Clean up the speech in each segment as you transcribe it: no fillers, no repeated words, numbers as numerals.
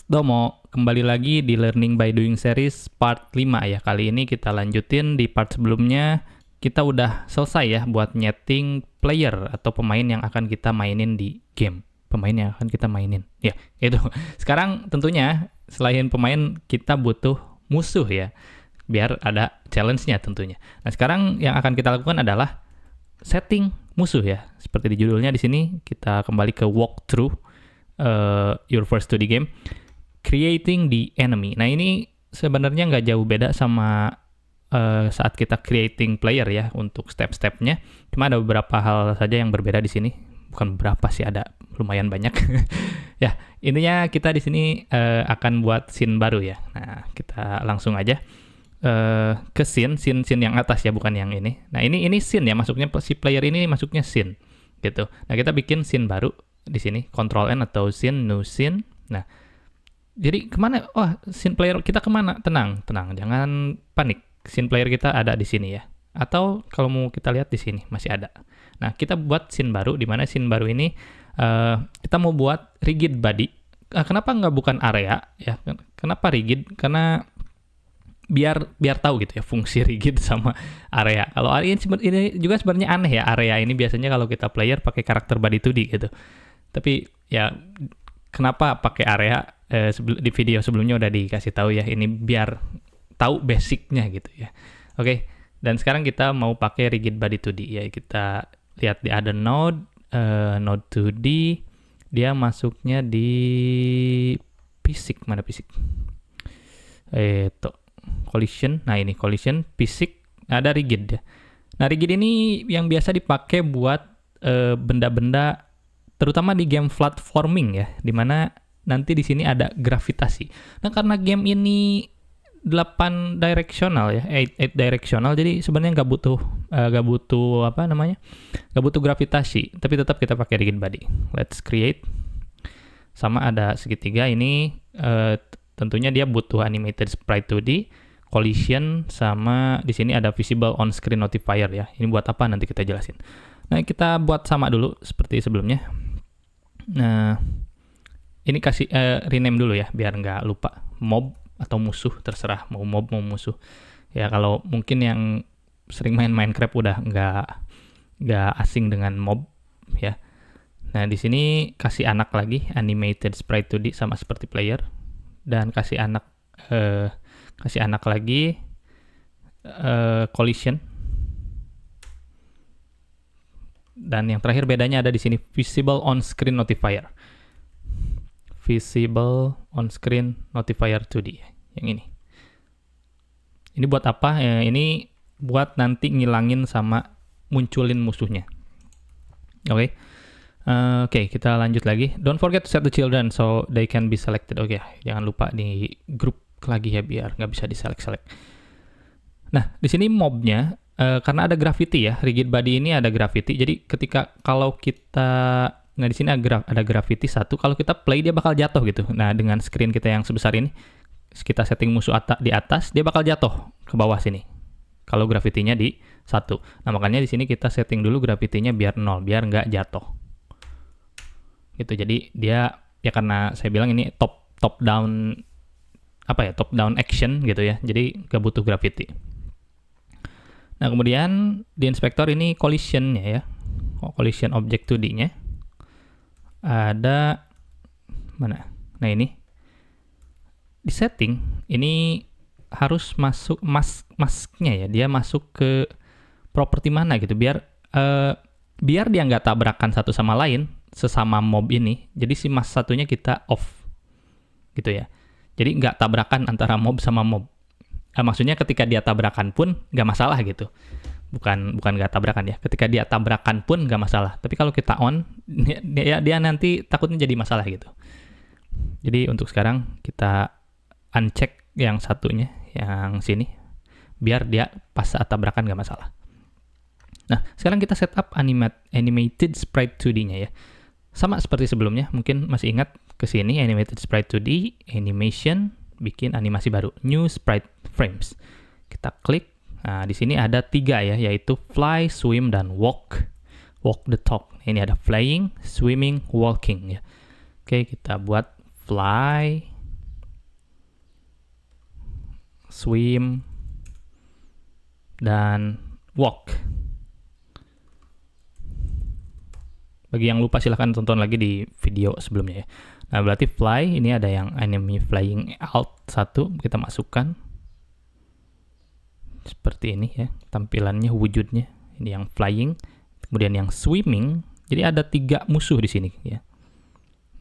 Domo, kembali lagi di Learning by Doing series part 5 ya. Kali ini kita lanjutin di part sebelumnya. Kita udah selesai ya buat nyeting player atau pemain yang akan kita mainin di game. Pemain yang akan kita mainin. Ya, itu. Sekarang tentunya selain pemain kita butuh musuh ya. Biar ada challenge-nya tentunya. Nah, sekarang yang akan kita lakukan adalah setting musuh ya. Seperti di judulnya di sini kita kembali ke walkthrough. Your first 2D game, creating the enemy. Nah ini sebenarnya nggak jauh beda sama saat kita creating player ya untuk step-stepnya. Cuma ada beberapa hal saja yang berbeda di sini. Bukan beberapa sih, ada lumayan banyak. Ya intinya kita di sini akan buat scene baru ya. Nah kita langsung aja ke scene yang atas ya, bukan yang ini. Nah ini scene ya, masuknya si player ini masuknya scene gitu. Nah kita bikin scene baru di sini, Ctrl N atau scene, new scene. Nah, jadi kemana? Wah, scene player kita kemana? Tenang, jangan panik. Scene player kita ada di sini ya. Atau kalau mau kita lihat di sini masih ada. Nah, kita buat scene baru, di mana scene baru ini kita mau buat rigid body. Kenapa nggak bukan area ya? Kenapa rigid? Karena biar tahu gitu ya fungsi rigid sama area. Kalau area ini juga sebenarnya aneh ya, area ini biasanya kalau kita player pakai karakter body 2D gitu. Tapi ya kenapa pakai area, di video sebelumnya udah dikasih tahu ya, ini biar tahu basicnya gitu ya. Oke, dan sekarang kita mau pakai rigid body 2D ya. Kita lihat di ada node 2D, dia masuknya di fisik. Mana fisik? Collision. Nah ini collision, fisik, ada rigid ya. Nah rigid ini yang biasa dipakai buat benda-benda terutama di game platforming ya, dimana nanti di sini ada gravitasi. Nah karena game ini 8 directional ya, 8 directional, jadi sebenarnya nggak butuh gravitasi, tapi tetap kita pakai rigid body. Let's create. Sama ada segitiga ini, tentunya dia butuh animated sprite 2D, collision, sama di sini ada visible on screen notifier ya. Ini buat apa nanti kita jelasin. Nah kita buat sama dulu seperti sebelumnya. Nah, ini kasih rename dulu ya, biar nggak lupa. Mob atau musuh, terserah mau mob mau musuh. Ya kalau mungkin yang sering main Minecraft udah nggak asing dengan mob ya. Nah di sini kasih anak lagi, animated sprite 2D sama seperti player, dan kasih anak lagi collision. Dan yang terakhir bedanya ada di sini, visible on screen notifier. Visible on screen notifier 2D yang ini. Ini buat apa? Ini buat nanti ngilangin sama munculin musuhnya. Oke. Oke, kita lanjut lagi. Don't forget to set the children so they can be selected. Oke, jangan lupa di grup lagi ya biar nggak bisa diselect. Nah, di sini mobnya karena ada gravity ya, rigid body ini ada gravity. Jadi ketika kalau kita, nah di sini ada gravity 1, kalau kita play dia bakal jatuh gitu. Nah, dengan screen kita yang sebesar ini, kita setting musuh di atas, dia bakal jatuh ke bawah sini. Kalau gravity-nya di 1. Nah, makanya di sini kita setting dulu gravity-nya biar 0, biar nggak jatuh. Gitu. Jadi dia ya, karena saya bilang ini top down action gitu ya. Jadi nggak butuh gravity. Nah, kemudian di inspektor ini collision-nya ya. Collision object 2D-nya. Ada mana? Nah, ini di setting ini harus masuk mask-nya ya. Dia masuk ke properti mana gitu biar dia nggak tabrakan satu sama lain sesama mob ini. Jadi si mask satunya kita off. Gitu ya. Jadi nggak tabrakan antara mob sama mob. Maksudnya ketika dia tabrakan pun nggak masalah gitu. Bukan nggak tabrakan ya. Ketika dia tabrakan pun nggak masalah. Tapi kalau kita on, dia nanti takutnya jadi masalah gitu. Jadi untuk sekarang kita uncheck yang satunya, yang sini. Biar dia pas saat tabrakan nggak masalah. Nah, sekarang kita setup animated sprite 2D-nya ya. Sama seperti sebelumnya, mungkin masih ingat ke sini, animated sprite 2D, animation, bikin animasi baru, new sprite frames. Kita klik. Nah, di sini ada 3 ya, yaitu fly, swim, dan walk. Walk the talk. Ini ada flying, swimming, walking ya. Oke, kita buat fly, swim, dan walk. Bagi yang lupa silahkan tonton lagi di video sebelumnya ya. Nah, berarti fly, ini ada yang enemy flying out 1, kita masukkan. Seperti ini ya, tampilannya, wujudnya. Ini yang flying, kemudian yang swimming. Jadi ada 3 musuh di sini ya.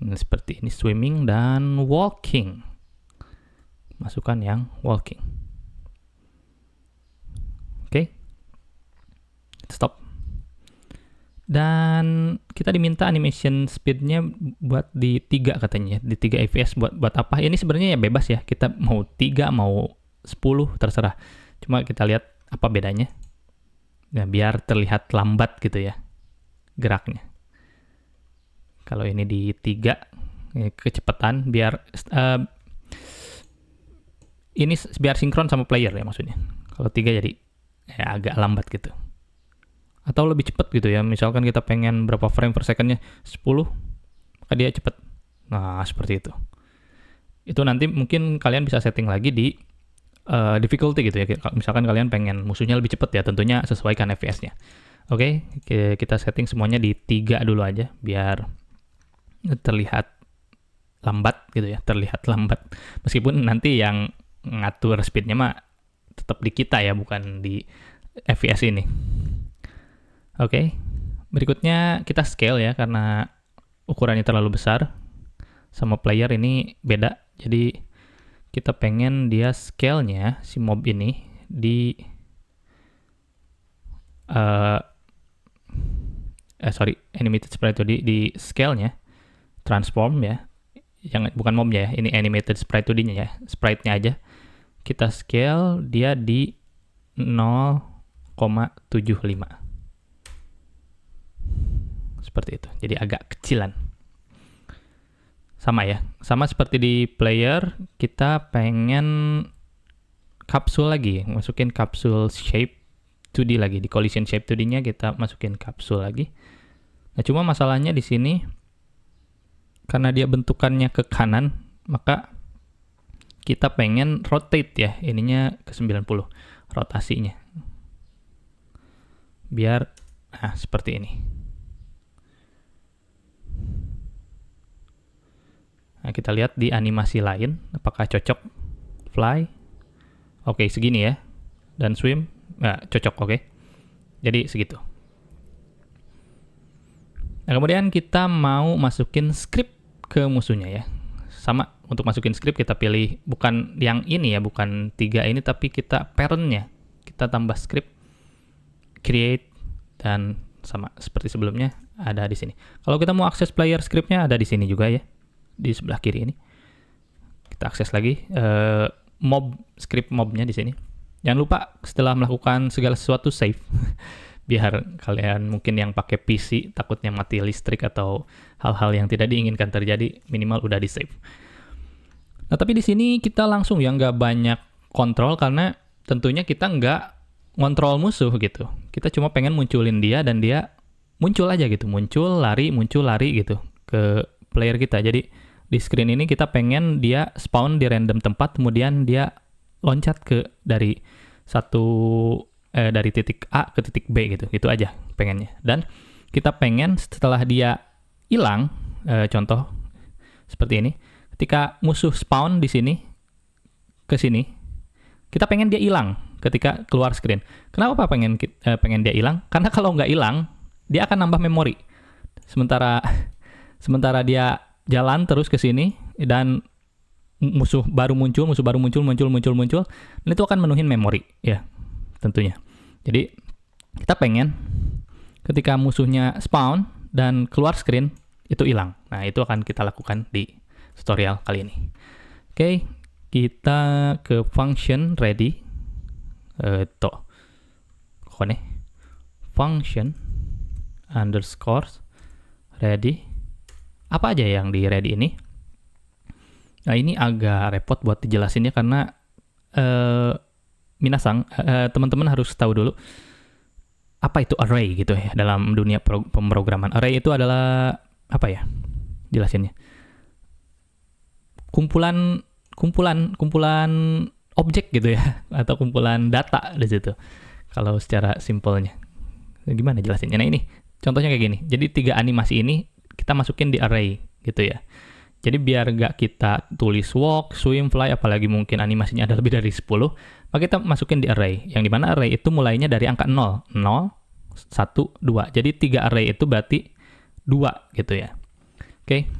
Nah, seperti ini, swimming dan walking. Masukkan yang walking. Oke. Stop. Dan kita diminta animation speed-nya buat di 3 katanya, di 3 fps. Buat apa? Ini sebenarnya ya bebas ya, kita mau 3, mau 10, terserah. Cuma kita lihat apa bedanya. Nah, biar terlihat lambat gitu ya, geraknya. Kalau ini di 3, kecepatan, biar ini biar sinkron sama player ya maksudnya. Kalau 3 jadi ya agak lambat gitu. Atau lebih cepat gitu ya, misalkan kita pengen berapa frame per second-nya, 10, maka dia cepat. Nah, seperti itu. Itu nanti mungkin kalian bisa setting lagi di difficulty gitu ya. Misalkan kalian pengen musuhnya lebih cepat ya, tentunya sesuaikan FPS-nya. Oke, kita setting semuanya di 3 dulu aja, biar terlihat lambat gitu ya, terlihat lambat. Meskipun nanti yang ngatur speed-nya mah tetap di kita ya, bukan di FPS ini. Oke, berikutnya kita scale ya, karena ukurannya terlalu besar. Sama player ini beda, jadi kita pengen dia scale-nya, si mob ini, di animated sprite itu di scale-nya, transform ya, yang bukan mobnya ya, ini animated sprite 2D-nya ya, sprite-nya aja. Kita scale dia di 0,75. Seperti itu, jadi agak kecilan. Sama ya, sama seperti di player, kita pengen kapsul lagi, masukin kapsul shape 2D lagi, di collision shape 2D-nya kita masukin kapsul lagi. Nah, cuma masalahnya di sini, karena dia bentukannya ke kanan, maka kita pengen rotate ya, ininya ke 90, rotasinya. Biar, nah seperti ini. Nah, kita lihat di animasi lain, apakah cocok. Fly, oke segini ya. Dan swim, cocok, oke. Jadi segitu. Nah, kemudian kita mau masukin script ke musuhnya ya. Sama, untuk masukin script kita pilih, bukan yang ini ya, bukan 3 ini, tapi kita parent-nya. Kita tambah script, create, dan sama seperti sebelumnya ada di sini. Kalau kita mau akses player script-nya ada di sini juga ya. Di sebelah kiri ini. Kita akses lagi script mobnya di sini. Jangan lupa setelah melakukan segala sesuatu save. Biar kalian mungkin yang pakai PC takutnya mati listrik atau hal-hal yang tidak diinginkan terjadi, minimal udah di save. Nah, tapi di sini kita langsung ya, nggak banyak kontrol, karena tentunya kita nggak ngontrol musuh gitu. Kita cuma pengen munculin dia dan dia muncul aja gitu, muncul lari gitu ke player kita. Jadi di screen ini kita pengen dia spawn di random tempat, kemudian dia loncat dari titik A ke titik B gitu. Itu aja pengennya. Dan kita pengen setelah dia hilang, contoh seperti ini, ketika musuh spawn di sini ke sini, kita pengen dia hilang ketika keluar screen. Kenapa pengen dia hilang? Karena kalau nggak hilang, dia akan nambah memori. Sementara dia jalan terus ke sini dan musuh baru muncul, dan itu akan menuhin memori ya, tentunya. Jadi kita pengen ketika musuhnya spawn dan keluar screen itu hilang. Nah, itu akan kita lakukan di tutorial kali ini. Oke, kita ke function ready. Function underscore ready. Apa aja yang di ready ini? Nah, ini agak repot buat dijelasinnya karena teman-teman harus tahu dulu apa itu array gitu ya dalam dunia pemrograman. Array itu adalah apa ya? Jelasinnya. kumpulan objek gitu ya, atau kumpulan data di situ. Kalau secara simpelnya. Gimana jelasinnya? Nah ini contohnya kayak gini. Jadi 3 animasi ini kita masukin di array gitu ya. Jadi biar nggak kita tulis walk, swim, fly, apalagi mungkin animasinya ada lebih dari 10, maka kita masukin di array. Yang dimana array itu mulainya dari angka 0, 0, 1, 2. Jadi 3 array itu berarti 2 gitu ya. Oke.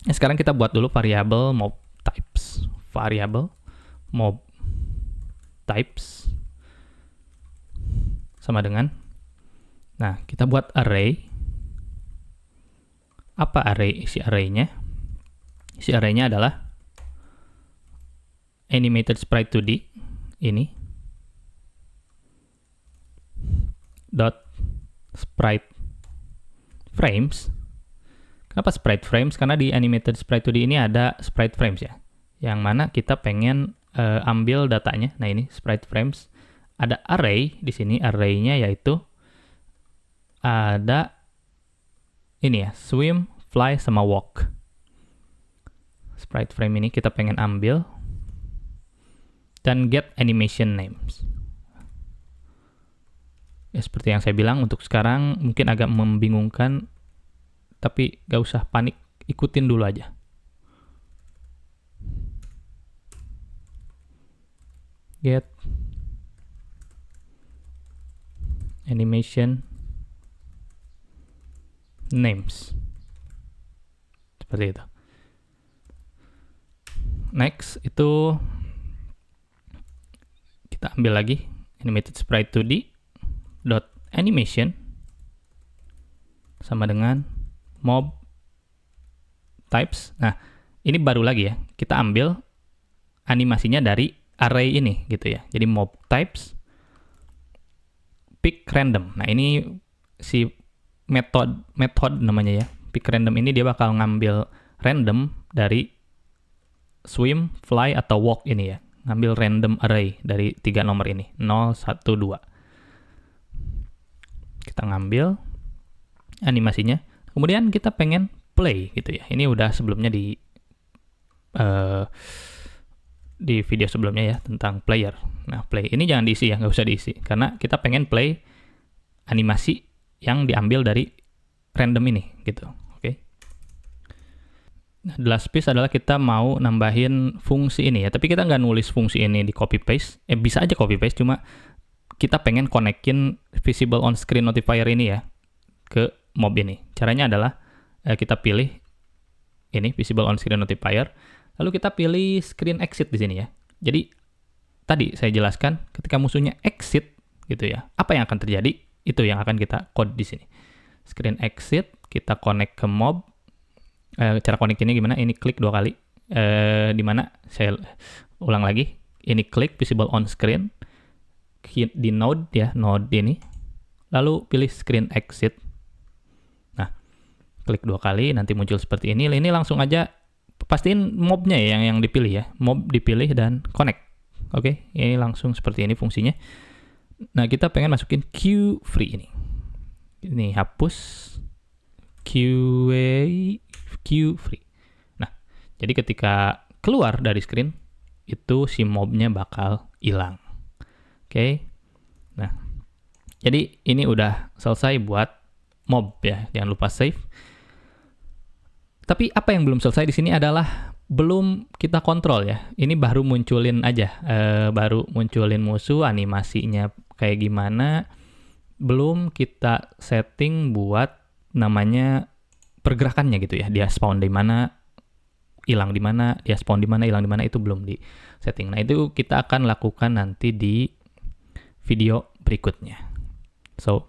Nah, sekarang kita buat dulu variabel mob types. Variabel mob types sama dengan, nah kita buat array. Apa array? Isi arraynya adalah animated sprite 2D ini dot sprite frames. Kenapa sprite frames? Karena di animated sprite 2D ini ada sprite frames ya, yang mana kita pengen ambil datanya. Nah ini sprite frames, ada array di sini. Arraynya yaitu ada ini ya, swim, fly, sama walk. Sprite frame ini kita pengen ambil dan get animation names. Ya, seperti yang saya bilang, untuk sekarang mungkin agak membingungkan, tapi gak usah panik, ikutin dulu aja. Get animation names. Seperti itu. Next, itu kita ambil lagi animated sprite 2D dot animation sama dengan mob types. Nah, ini baru lagi ya. Kita ambil animasinya dari array ini gitu ya. Jadi mob types pick random. Nah, ini si method namanya ya. Pick random ini dia bakal ngambil random dari swim, fly, atau walk ini ya. Ngambil random array dari 3 nomor ini, 0, 1, 2. Kita ngambil animasinya. Kemudian kita pengen play gitu ya. Ini udah sebelumnya di video sebelumnya ya, tentang player. Nah, play ini jangan diisi ya, nggak usah diisi. Karena kita pengen play animasi yang diambil dari random ini gitu. Oke. Nah, the last piece adalah kita mau nambahin fungsi ini ya. Tapi kita nggak nulis fungsi ini di copy paste. Bisa aja copy paste, cuma kita pengen konekin visible on screen notifier ini ya ke mob ini. Caranya adalah kita pilih ini visible on screen notifier. Lalu kita pilih screen exit di sini ya. Jadi tadi saya jelaskan ketika musuhnya exit gitu ya, apa yang akan terjadi? Itu yang akan kita code di sini. Screen exit, kita connect ke mob. Cara connect-nya gimana? Ini klik 2 kali. Di mana saya ulang lagi. Ini klik visible on screen di node ya, node ini. Lalu pilih screen exit. Nah, klik 2 kali nanti muncul seperti ini. Ini langsung aja pastiin mobnya ya yang dipilih ya. Mob dipilih dan connect. Oke, ini langsung seperti ini fungsinya. Nah, kita pengen masukin queue free ini. Ini hapus queue free. Nah, jadi ketika keluar dari screen itu si mobnya bakal hilang. Oke. Nah, jadi ini udah selesai buat mob ya. Jangan lupa save. Tapi apa yang belum selesai di sini adalah belum kita kontrol ya. Ini baru munculin aja, baru munculin musuh, animasinya kayak gimana. Belum kita setting buat namanya pergerakannya gitu ya. Dia spawn di mana, hilang di mana, dia spawn di mana, hilang di mana, itu belum di setting. Nah, itu kita akan lakukan nanti di video berikutnya. So,